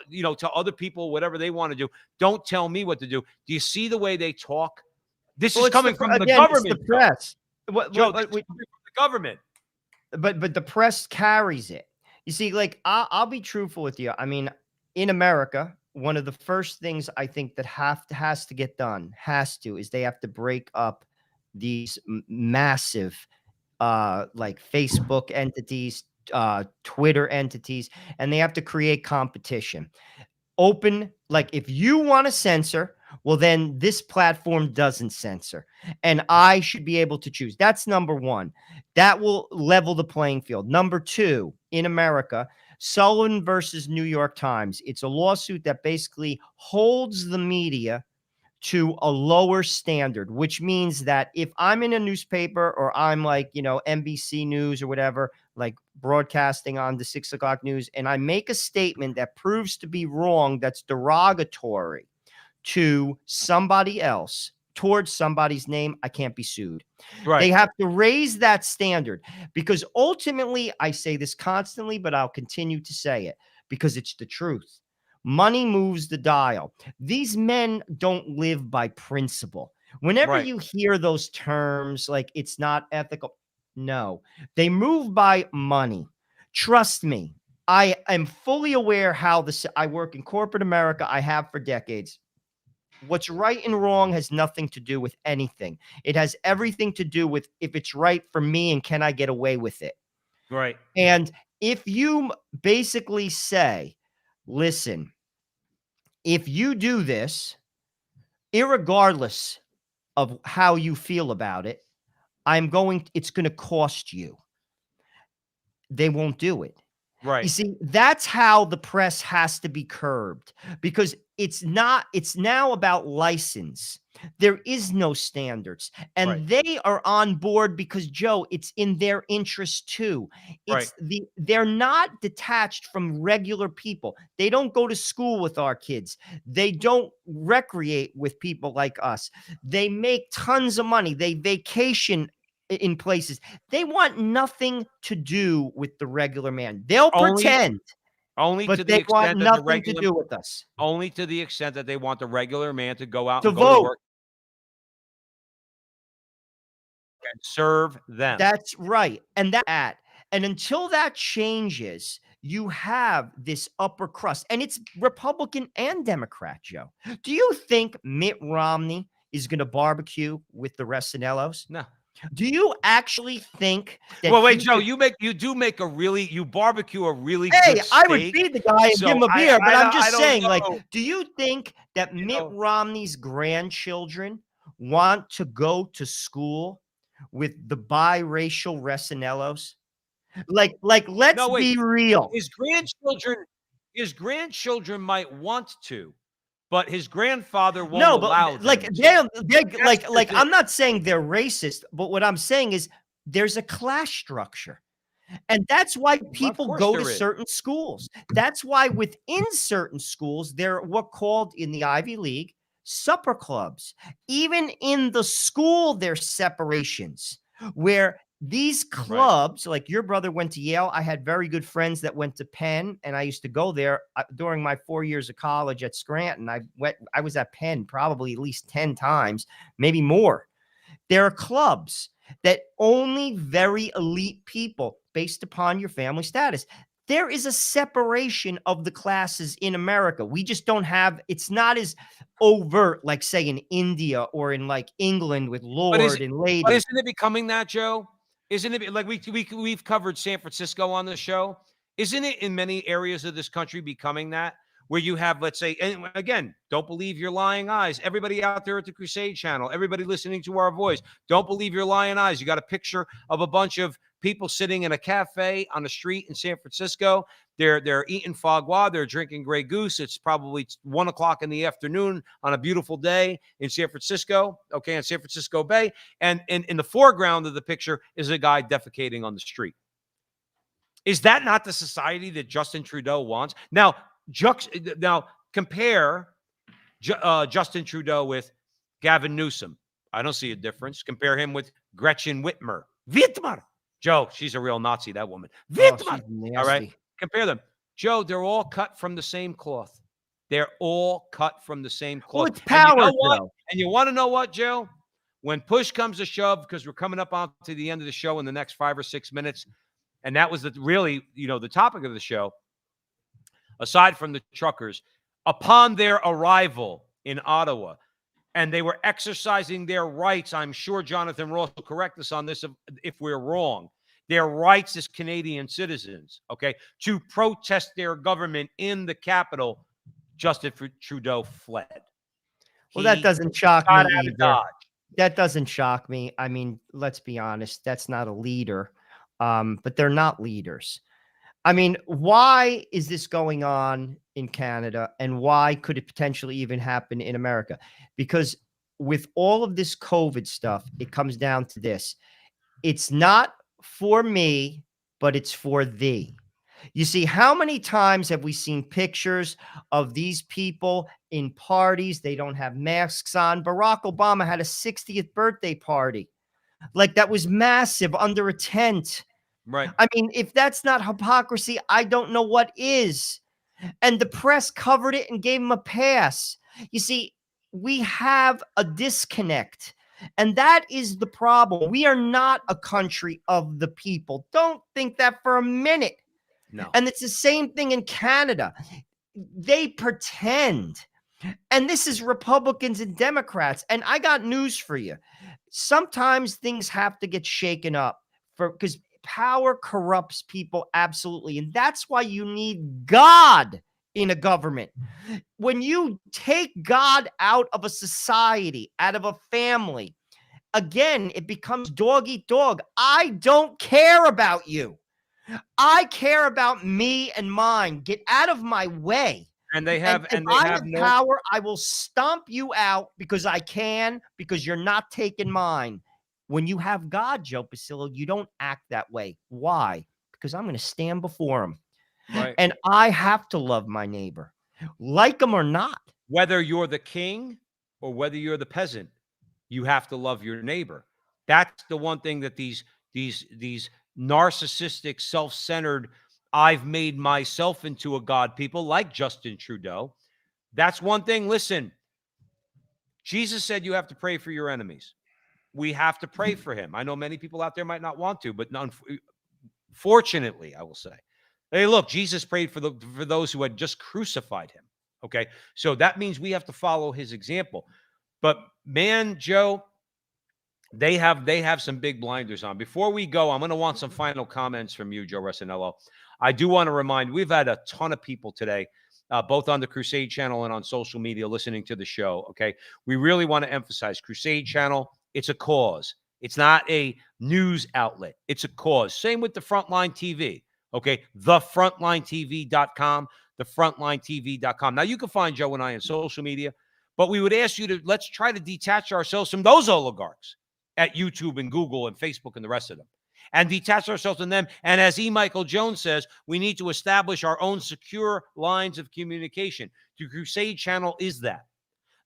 other people whatever they want to do. Don't tell me what to do. Do you see the way they talk? This is coming from the government. It's the press. Joe, this is coming from the government. But the press carries it. You see, like I'll be truthful with you. I mean, in America, one of the first things I think that has to get done is they have to break up these massive like Facebook entities, Twitter entities, and they have to create competition. Open, like if you want to censor, well, then this platform doesn't censor, and I should be able to choose. That's number one. That will level the playing field. Number two, in America, Sullivan versus New York Times. It's a lawsuit that basically holds the media to a lower standard, which means that if I'm in a newspaper or I'm like, NBC News or whatever, like broadcasting on the 6 o'clock news, and I make a statement that proves to be wrong, that's derogatory to somebody else, towards somebody's name, I can't be sued. Right. They have to raise that standard because ultimately, I say this constantly, but I'll continue to say it because it's the truth. Money moves the dial. These men don't live by principle. Whenever you hear those terms, like it's not ethical, no, they move by money. Trust me, I am fully aware how I work in corporate America. I have for decades. What's right and wrong has nothing to do with anything. It has everything to do with if it's right for me and can I get away with it. Right. And if you basically say, listen, if you do this, irregardless of how you feel about it, it's going to cost you. They won't do it. Right. You see, that's how the press has to be curbed because it's now about license. There is no standards, and they are on board because, Joe, it's in their interest too. They're not detached from regular people. They don't go to school with our kids. They don't recreate with people like us. They make tons of money. They vacation in places. They want nothing to do with the regular man. They'll pretend. Only but to the they extent want that nothing to do with us. Only to the extent that they want the regular man to go out to and vote. Go to work and serve them. That's right. And until that changes, you have this upper crust, and it's Republican and Democrat, Joe. Do you think Mitt Romney is going to barbecue with the Resinellos? No. Do you actually think that? Well, wait, Joe, you barbecue a really good steak. I would feed the guy and give him a beer, but I'm just saying, know. like, do you think that Mitt Romney's grandchildren want to go to school with the biracial Resinellos? Like, let's be real. His grandchildren might want to, but his grandfather won't allow them. I'm not saying they're racist, but what I'm saying is there's a class structure. And that's why people go to certain schools. That's why within certain schools, they're what called in the Ivy League supper clubs. Even in the school, there's separations where these clubs, like your brother went to Yale. I had very good friends that went to Penn, and I used to go there during my 4 years of college at Scranton. I was at Penn probably at least 10 times, maybe more. There are clubs that only very elite people, based upon your family status, There is a separation of the classes in America. We just don't have, it's not as overt, like say in India or in like England with But lord and but lady. isn't it becoming that, Joe? Isn't it like we've covered San Francisco on the show? Isn't it in many areas of this country becoming that? Where you have, let's say, and again, don't believe your lying eyes. Everybody out there at the Crusade channel, everybody listening to our voice, don't believe your lying eyes. You got a picture of a bunch of people sitting in a cafe on the street in San Francisco. They're eating foie gras. They're drinking Grey Goose. It's probably 1 o'clock in the afternoon on a beautiful day in San Francisco, okay, in San Francisco Bay. And in the foreground of the picture is a guy defecating on the street. Is that not the society that Justin Trudeau wants? Now compare Justin Trudeau with Gavin Newsom. I don't see a difference. Compare him with Gretchen Whitmer. Whitmer. Joe, she's a real Nazi, that woman. Whitmer. Oh, All right. Compare them. Joe, they're all cut from the same cloth. They're all cut from the same cloth. Well, it's power, and you know what? Joe. And you want to know what, Joe? When push comes to shove, because we're coming up on to the end of the show in the next 5 or 6 minutes, and that was really, the topic of the show, aside from the truckers, upon their arrival in Ottawa, and they were exercising their rights. I'm sure Jonathan Ross will correct us on this if we're wrong. Their rights as Canadian citizens, okay, to protest their government in the capital. Justin Trudeau fled. Well, that doesn't shock me either. Dodge. That doesn't shock me. I mean, let's be honest. That's not a leader. But they're not leaders. I mean, why is this going on in Canada, and why could it potentially even happen in America? Because with all of this COVID stuff, it comes down to this. It's not for me, but it's for thee. You see, how many times have we seen pictures of these people in parties? They don't have masks on. Barack Obama had a 60th birthday party. Like, that was massive under a tent. Right. I mean, if that's not hypocrisy, I don't know what is. And the press covered it and gave him a pass. You see, we have a disconnect, and that is the problem. We are not a country of the people. Don't think that for a minute. No. And it's the same thing in Canada. They pretend. And this is Republicans and Democrats. And I got news for you. Sometimes things have to get shaken up because power corrupts people absolutely. And that's why you need God in a government. When you take God out of a society, out of a family, again, it becomes dog eat dog. I don't care about you. I care about me and mine. Get out of my way. And they have, and I have power. I will stomp you out because I can, because you're not taking mine. When you have God, Joe Pasillo, you don't act that way. Why? Because I'm going to stand before him. Right. And I have to love my neighbor, like him or not. Whether you're the king or whether you're the peasant, you have to love your neighbor. That's the one thing that these narcissistic, self-centered, I've made myself into a god people like Justin Trudeau. That's one thing. Listen, Jesus said you have to pray for your enemies. We have to pray for him. I know many people out there might not want to, but fortunately, I will say, hey, look, Jesus prayed for those who had just crucified him. Okay, so that means we have to follow his example. But man, Joe, they have some big blinders on. Before we go, I'm going to want some final comments from you, Joe Resinello. I do want to remind, we've had a ton of people today, both on the Crusade channel and on social media listening to the show, okay? We really want to emphasize Crusade channel, it's a cause. It's not a news outlet. It's a cause. Same with the Frontline TV, okay? TheFrontlineTV.com, TheFrontlineTV.com. Now, you can find Joe and I on social media, but we would ask you to, let's try to detach ourselves from those oligarchs at YouTube and Google and Facebook and the rest of them, and detach ourselves from them. And as E. Michael Jones says, we need to establish our own secure lines of communication. The Crusade channel is that.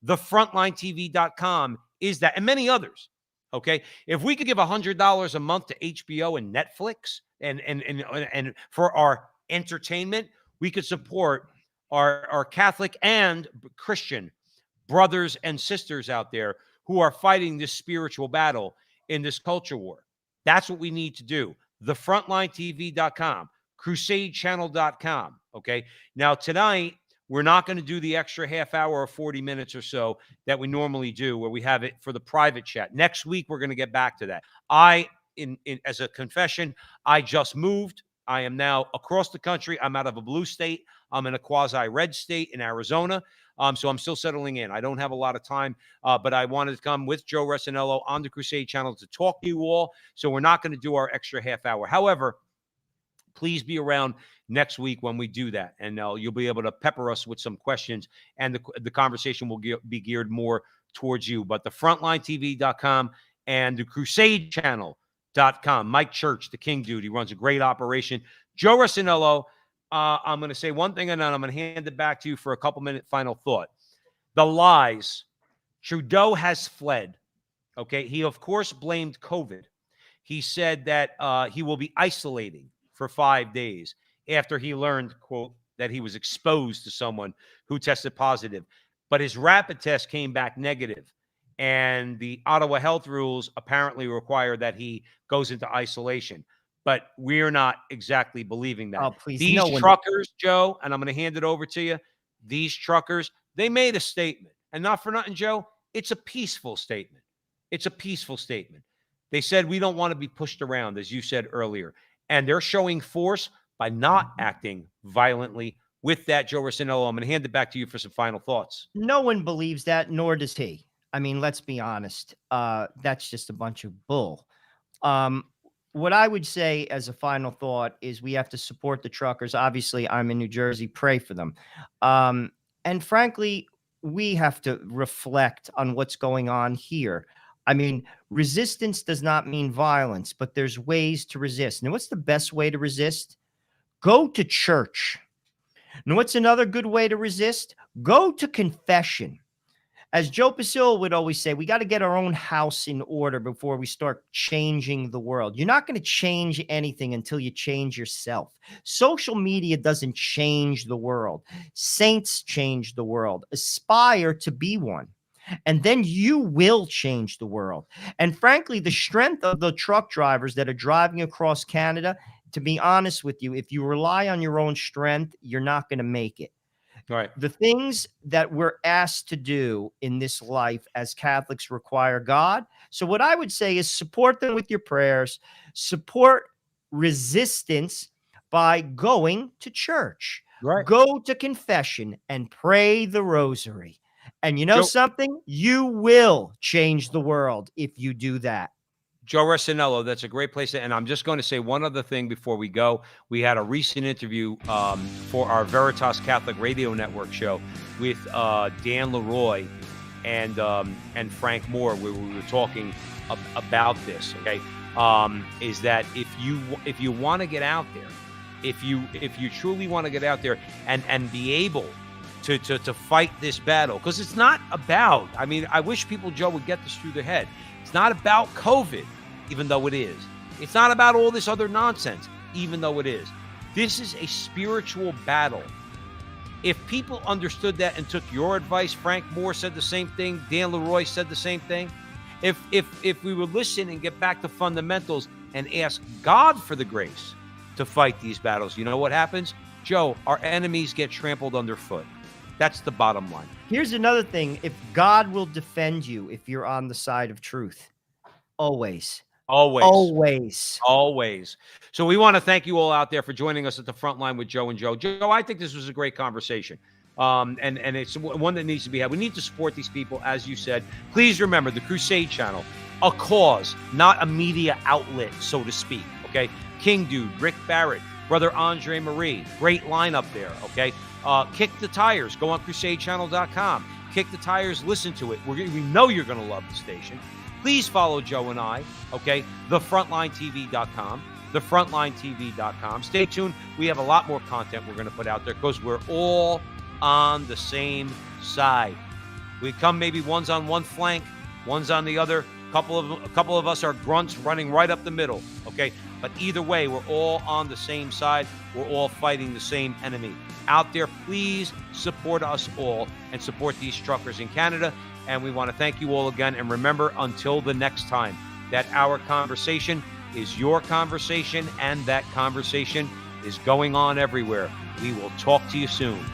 TheFrontlineTV.com is that, and many others. Okay, if we could give $100 a month to HBO and Netflix, and for our entertainment, we could support our Catholic and Christian brothers and sisters out there who are fighting this spiritual battle in this culture war. That's what we need to do. TheFrontlineTV.com. crusadechannel.com. Okay. Now, tonight, we're not going to do the extra half hour or 40 minutes or so that we normally do, where we have it for the private chat. Next week, we're going to get back to that. As a confession, I just moved. I am now across the country. I'm out of a blue state. I'm in a quasi-red state in Arizona. So I'm still settling in. I don't have a lot of time, but I wanted to come with Joe Resinello on the Crusade channel to talk to you all. So we're not going to do our extra half hour. However, please be around next week when we do that, and you'll be able to pepper us with some questions, and the conversation will be geared more towards you. But the FrontlineTV.com and the CrusadeChannel.com. Mike Church, the King Dude, he runs a great operation. Joe Resinello, I'm going to say one thing, and then I'm going to hand it back to you for a couple-minute final thought. The lies. Trudeau has fled. Okay, he, of course, blamed COVID. He said that he will be isolating for 5 days after he learned, quote, that he was exposed to someone who tested positive. But his rapid test came back negative, and the Ottawa health rules apparently require that he goes into isolation. But we're not exactly believing that. Oh, please. These truckers, Joe, and I'm going to hand it over to you, these truckers, they made a statement. And not for nothing, Joe, it's a peaceful statement. It's a peaceful statement. They said we don't want to be pushed around, as you said earlier. And they're showing force by not acting violently. With that, Joe Resinello, I'm going to hand it back to you for some final thoughts. No one believes that, nor does he. I mean, let's be honest. That's just a bunch of bull. What I would say as a final thought is we have to support the truckers. Obviously, I'm in New Jersey. Pray for them. And frankly, we have to reflect on what's going on here. I mean, resistance does not mean violence, but there's ways to resist. Now, what's the best way to resist? Go to church. Now, what's another good way to resist? Go to confession. As Joe Pasillo would always say, we got to get our own house in order before we start changing the world. You're not going to change anything until you change yourself. Social media doesn't change the world. Saints change the world. Aspire to be one. And then you will change the world. And frankly, the strength of the truck drivers that are driving across Canada, to be honest with you, if you rely on your own strength, you're not going to make it. Right. The things that we're asked to do in this life as Catholics require God. So what I would say is support them with your prayers, support resistance by going to church, Right. Go to confession and pray the rosary. And you know something? You will change the world if you do that. Joe Resinello, that's a great place to, and I'm just going to say one other thing before we go. We had a recent interview for our Veritas Catholic Radio Network show with Dan Leroy and Frank Moore, where we were talking about this. Okay, is that if you want to get out there, if you truly want to get out there and be able to fight this battle, because it's not about, I mean, I wish people, Joe, would get this through their head. It's not about COVID, even though it is. It's not about all this other nonsense, even though it is. This is a spiritual battle. If people understood that and took your advice, Frank Moore said the same thing, Dan Leroy said the same thing. If we would listen and get back to fundamentals and ask God for the grace to fight these battles, you know what happens? Joe, our enemies get trampled underfoot. That's the bottom line. Here's another thing. If God will defend you if you're on the side of truth. Always. Always. Always. Always. So we want to thank you all out there for joining us at the front line with Joe and Joe. Joe, I think this was a great conversation. And it's one that needs to be had. We need to support these people, as you said. Please remember the Crusade Channel, a cause, not a media outlet, so to speak. Okay. King Dude, Rick Barrett, Brother Andre Marie, great lineup there. Okay. Kick the Tires. Go on CrusadeChannel.com. Kick the Tires. Listen to it. We know you're going to love the station. Please follow Joe and I. Okay, TheFrontlineTV.com. TheFrontlineTV.com. Stay tuned. We have a lot more content we're going to put out there because we're all on the same side. We come maybe one's on one flank, one's on the other. A couple of us are grunts running right up the middle. Okay, but either way, we're all on the same side. We're all fighting the same enemy. Out there, please support us all and support these truckers in Canada. And we want to thank you all again. And remember, until the next time, that our conversation is your conversation and that conversation is going on everywhere. We will talk to you soon.